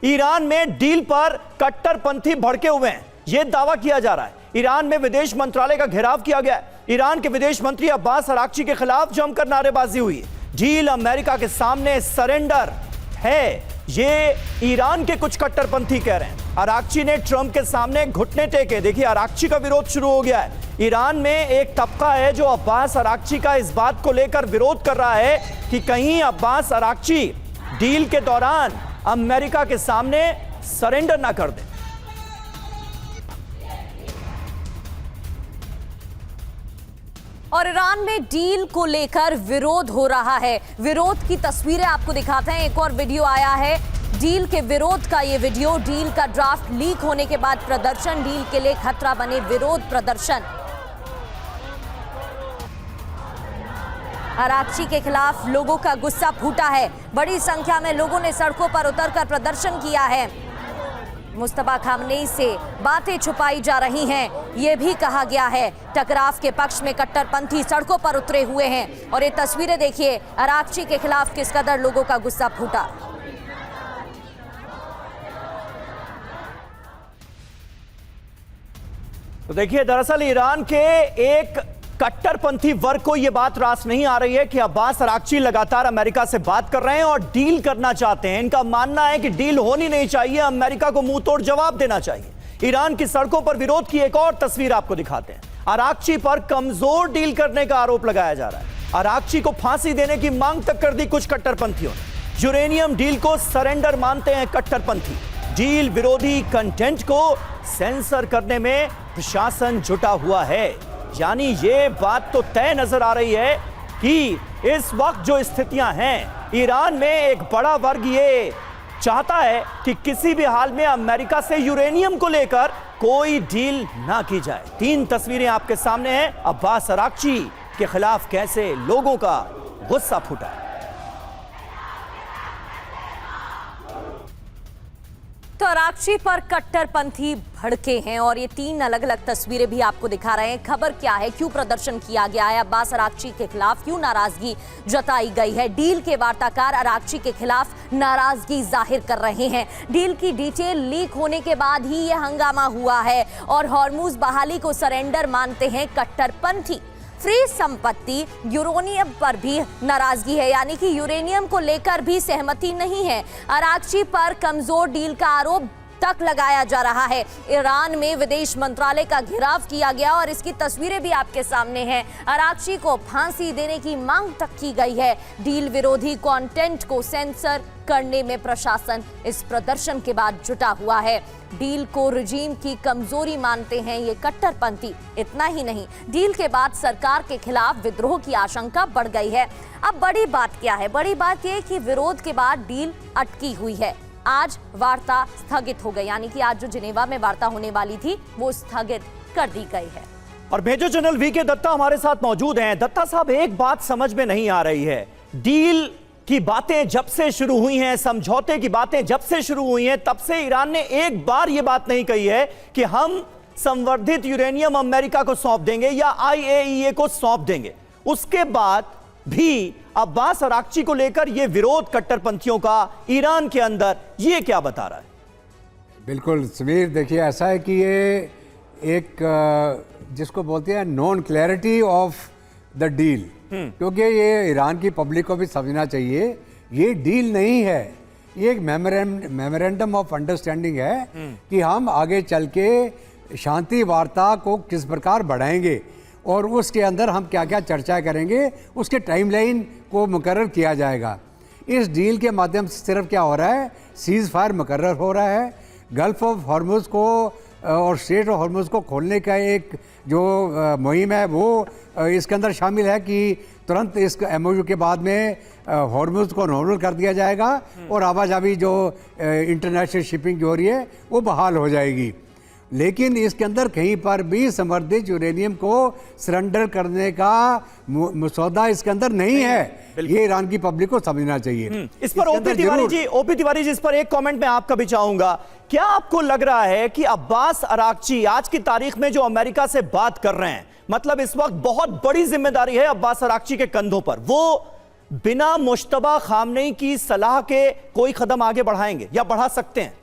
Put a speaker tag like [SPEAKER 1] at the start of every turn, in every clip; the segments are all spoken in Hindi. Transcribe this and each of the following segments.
[SPEAKER 1] ईरान में डील पर कट्टरपंथी भड़के हुए हैं, यह दावा किया जा रहा है। ईरान में विदेश मंत्रालय का घेराव किया गया है। ईरान के विदेश मंत्री अब्बास अराक्ची के खिलाफ जमकर नारेबाजी हुई। डील अमेरिका के सामने सरेंडर है, ये ईरान के कुछ कट्टरपंथी कह रहे हैं। अराक्ची ने ट्रंप के सामने घुटने टेके। देखिए, अराक्ची का विरोध शुरू हो गया है। ईरान में एक तबका है जो अब्बास अराक्ची का इस बात को लेकर विरोध कर रहा है कि कहीं अब्बास अराक्ची डील के दौरान अमेरिका के सामने सरेंडर ना कर दे।
[SPEAKER 2] और ईरान में डील को लेकर विरोध हो रहा है। विरोध की तस्वीरें आपको दिखाते हैं। एक और वीडियो आया है डील के विरोध का। ये वीडियो डील का ड्राफ्ट लीक होने के बाद प्रदर्शन, डील के लिए खतरा बने विरोध प्रदर्शन। अराक्ची के खिलाफ लोगों का गुस्सा फूटा है। बड़ी संख्या में लोगों ने सड़कों पर उतरकर प्रदर्शन किया है। मुस्तफा खामनेई से बातें छुपाई जा रही हैं, यह भी कहा गया है। टकराव के पक्ष में कट्टरपंथी सड़कों पर उतरे हुए हैं। और ये तस्वीरें देखिए, अराक्ची के खिलाफ किस कदर लोगों का गुस्सा फूटा।
[SPEAKER 1] तो देखिए, दरअसल ईरान के एक कट्टरपंथी वर्ग को यह बात रास नहीं आ रही है कि अब्बास अराक्ची लगातार अमेरिका से बात कर रहे हैं और डील करना चाहते हैं। इनका मानना है कि डील होनी नहीं चाहिए, अमेरिका को मुंह तोड़ जवाब देना चाहिए। ईरान की सड़कों पर विरोध की एक और तस्वीर आपको दिखाते हैं। अराक्ची पर कमजोर डील करने का आरोप लगाया जा रहा है। अराक्ची को फांसी देने की मांग तक कर दी कुछ कट्टरपंथियों ने। यूरेनियम डील को सरेंडर मानते हैं कट्टरपंथी। डील विरोधी कंटेंट को सेंसर करने में प्रशासन जुटा हुआ है। यानी ये बात तो तय नजर आ रही है कि इस वक्त जो स्थितियां हैं, ईरान में एक बड़ा वर्ग ये चाहता है कि किसी भी हाल में अमेरिका से यूरेनियम को लेकर कोई डील ना की जाए। 3 तस्वीरें आपके सामने हैं। अब्बास अराक्ची के खिलाफ कैसे लोगों का गुस्सा फूटा है।
[SPEAKER 2] तो अराक्ची पर कट्टरपंथी भड़के हैं और ये 3 अलग अलग तस्वीरें भी आपको दिखा रहे हैं। खबर क्या है, क्यों प्रदर्शन किया गया है, अब्बास अराक्ची के खिलाफ क्यों नाराजगी जताई गई है। डील के वार्ताकार अराक्ची के खिलाफ नाराजगी जाहिर कर रहे हैं। डील की डिटेल लीक होने के बाद ही यह हंगामा हुआ है और हॉर्मुज बहाली को सरेंडर मानते हैं कट्टरपंथी। फ्री संपत्ति यूरेनियम पर भी नाराजगी है, यानी कि यूरेनियम को लेकर भी सहमति नहीं है। अराक्ची पर कमजोर डील का आरोप तक लगाया जा रहा है। ईरान में विदेश मंत्रालय का घेराव किया गया और इसकी तस्वीरें भी आपके सामने हैं। अराक्ची को फांसी देने की मांग तक की गई है। डील विरोधी कंटेंट को सेंसर करने में प्रशासन इस प्रदर्शन के बाद जुटा हुआ है। डील को रजीम की कमजोरी मानते हैं ये कट्टरपंथी। इतना ही नहीं, डील के बाद सरकार के खिलाफ विद्रोह की आशंका बढ़ गई है। अब बड़ी बात क्या है? बड़ी बात यह कि विरोध के बाद डील अटकी हुई है। आज वार्ता स्थगित हो गई, यानी कि आज जो जिनेवा में वार्ता होने वाली थी वो स्थगित कर दी गई है।
[SPEAKER 1] और मेजर जनरल वीके दत्ता हमारे साथ मौजूद हैं। दत्ता साहब, एक बात समझ में नहीं आ रही है। डील की बातें जब से शुरू हुई हैं, समझौते की बातें जब से शुरू हुई हैं, तब से ईरान ने एक बार यह बात नहीं कही है कि हम संवर्धित यूरेनियम अमेरिका को सौंप देंगे या IAEA को सौंप देंगे। उसके बाद भी अब्बास अराक्ची को लेकर यह विरोध कट्टरपंथियों का ईरान के अंदर, यह क्या बता रहा है?
[SPEAKER 3] बिल्कुल समीर, देखिए ऐसा है कि ये एक जिसको बोलते हैं non clarity of the deal, क्योंकि ये ईरान की पब्लिक को भी समझना चाहिए ये डील नहीं है, ये एक मेमोरेंडम ऑफ अंडरस्टैंडिंग है कि हम आगे चल के शांति वार्ता को किस प्रकार बढ़ाएंगे और उसके अंदर हम क्या क्या चर्चा करेंगे, उसके टाइमलाइन को मुकर्रर किया जाएगा। इस डील के माध्यम से सिर्फ क्या हो रहा है, सीज़ फायर मुकर्रर हो रहा है। गल्फ ऑफ हॉर्मुज को और स्ट्रेट ऑफ हॉर्मुज को खोलने का एक जो मुहिम है वो इसके अंदर शामिल है कि तुरंत इस MOU के बाद में हॉर्मुज को नॉर्मल कर दिया जाएगा और आवाजाही जो इंटरनेशनल शिपिंग जो हो रही है वो बहाल हो जाएगी। लेकिन इसके अंदर कहीं पर भी संवर्धित यूरेनियम को सरेंडर करने का मसौदा इसके अंदर नहीं है। ये ईरान की पब्लिक को समझना चाहिए।
[SPEAKER 1] इस पर ओपी तिवारी जी, इस पर एक कमेंट मैं आपका भी चाहूंगा। क्या आपको लग रहा है कि अब्बास अराक्ची आज की तारीख में जो अमेरिका से बात कर रहे हैं, मतलब इस वक्त बहुत बड़ी जिम्मेदारी है अब्बास अराक्ची के कंधों पर, वो बिना मुश्तबा खामनेई की सलाह के कोई कदम आगे बढ़ाएंगे या बढ़ा सकते हैं?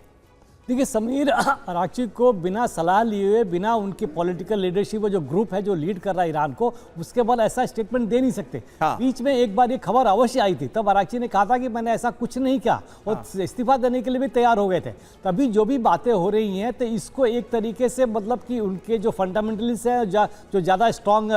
[SPEAKER 4] देखिए, समीर अराक्ची को बिना सलाह लिए हुए, बिना उनकी पॉलिटिकल लीडरशिप, जो ग्रुप है जो लीड कर रहा है ईरान को, उसके बाद ऐसा स्टेटमेंट दे नहीं सकते।
[SPEAKER 1] हाँ।
[SPEAKER 4] बीच में एक बार ये खबर अवश्य आई थी, तब अराक्ची ने कहा था कि मैंने ऐसा कुछ नहीं किया, और इस्तीफा देने के लिए भी तैयार हो गए थे। तभी जो भी बातें हो रही हैं, तो इसको एक तरीके से मतलब कि उनके जो फंडामेंटलिस्ट हैं, जो ज़्यादा स्ट्रॉन्ग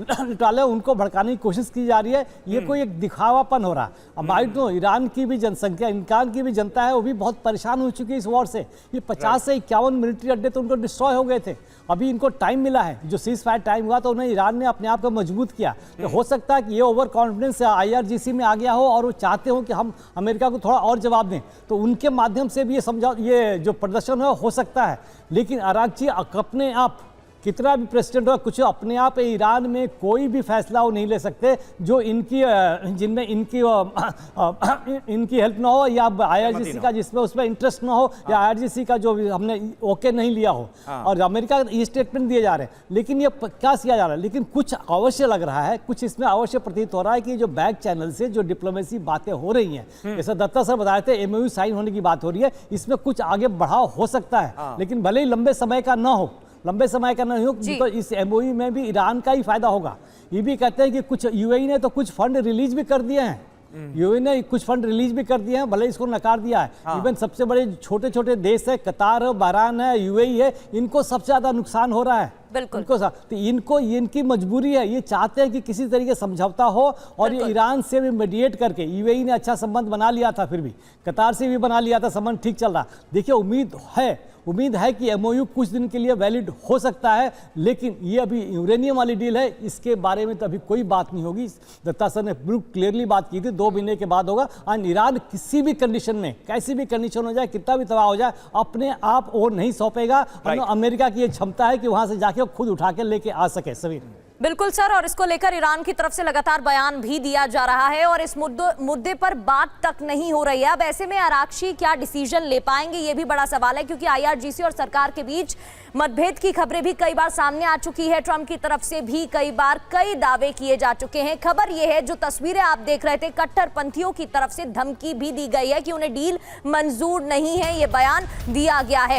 [SPEAKER 4] निकाले, उनको भड़काने की कोशिश की जा रही है। ये कोई एक दिखावापन हो रहा है। अब आई नो ईरान की भी जनसंख्या, ईरान की भी जनता है, वो भी बहुत परेशान हो चुकी है इस वॉर से। ये 50 से 51 मिलिट्री अड्डे तो उनको डिस्ट्रॉय हो गए थे। अभी इनको टाइम मिला है, जो सीज फायर टाइम हुआ, तो उन्हें ईरान ने अपने आप को मजबूत किया। तो हो सकता है कि ये ओवर कॉन्फिडेंस IRGC में आ गया हो, और वो चाहते हो कि हम अमेरिका को थोड़ा और जवाब दें, तो उनके माध्यम से भी ये जो प्रदर्शन हो सकता है। लेकिन अराक्ची अपने आप कितना भी प्रेसिडेंट हो, कुछ अपने आप ईरान में कोई भी फैसला वो नहीं ले सकते जो जिनमें इनकी हेल्प ना हो, या IRGC का जिसमें उसमें इंटरेस्ट ना हो, या IRGC का जो हमने ओके नहीं लिया हो। और अमेरिका ये स्टेटमेंट दिए जा रहे हैं, लेकिन ये क्या किया जा रहा है, लेकिन कुछ अवश्य लग रहा है, कुछ इसमें अवश्य प्रतीत हो रहा है कि जो बैक चैनल से जो डिप्लोमेसी बातें हो रही हैं, जैसे दत्ता सर बताए थे, MOU साइन होने की बात हो रही है, इसमें कुछ आगे बढ़ाव हो सकता है, लेकिन भले ही लंबे समय का ना हो, लंबे समय का नहीं हो, तो इस MOU में भी ईरान का ही फायदा होगा। ये भी कहते हैं कि कुछ UAE ने तो कुछ फंड रिलीज भी कर दिए हैं, UAE ने कुछ फंड रिलीज भी कर दिए हैं, भले इसको नकार दिया है। इवन सबसे बड़े छोटे छोटे देश है, कतार है, बहरान है, UAE है, इनको सबसे ज्यादा नुकसान हो रहा है।
[SPEAKER 2] बिल्कुल।
[SPEAKER 4] इनको इनकी मजबूरी है, ये चाहते हैं कि किसी तरीके समझौता हो, और ये ईरान से भी मीडिएट करके, UAE ने अच्छा संबंध बना लिया था, फिर भी कतार से भी बना लिया था, संबंध ठीक चल रहा। देखिए, उम्मीद है कि MOU कुछ दिन के लिए वैलिड हो सकता है, लेकिन ये अभी यूरेनियम वाली डील है, इसके बारे में तो अभी कोई बात नहीं होगी। दत्ता सर ने बिल्कुल क्लियरली बात की थी, 2 महीने के बाद होगा। और ईरान किसी भी कंडीशन में, कैसी भी कंडीशन हो जाए, कितना भी तबाह हो जाए, अपने आप वो नहीं सौंपेगा। अमेरिका की ये क्षमता है कि वहां से जाके खुद उठा के लेके आ सके। सभी
[SPEAKER 2] बिल्कुल सर, और इसको लेकर ईरान की तरफ से लगातार बयान भी दिया जा रहा है, और इस मुद्दे पर बात तक नहीं हो रही है। अब ऐसे में अराक्ची क्या डिसीजन ले पाएंगे, ये भी बड़ा सवाल है, क्योंकि IRGC और सरकार के बीच मतभेद की खबरें भी कई बार सामने आ चुकी है। ट्रंप की तरफ से भी कई बार कई दावे किए जा चुके हैं। खबर यह है, जो तस्वीरें आप देख रहे थे, कट्टरपंथियों की तरफ से धमकी भी दी गई है कि उन्हें डील मंजूर नहीं है, ये बयान दिया गया है।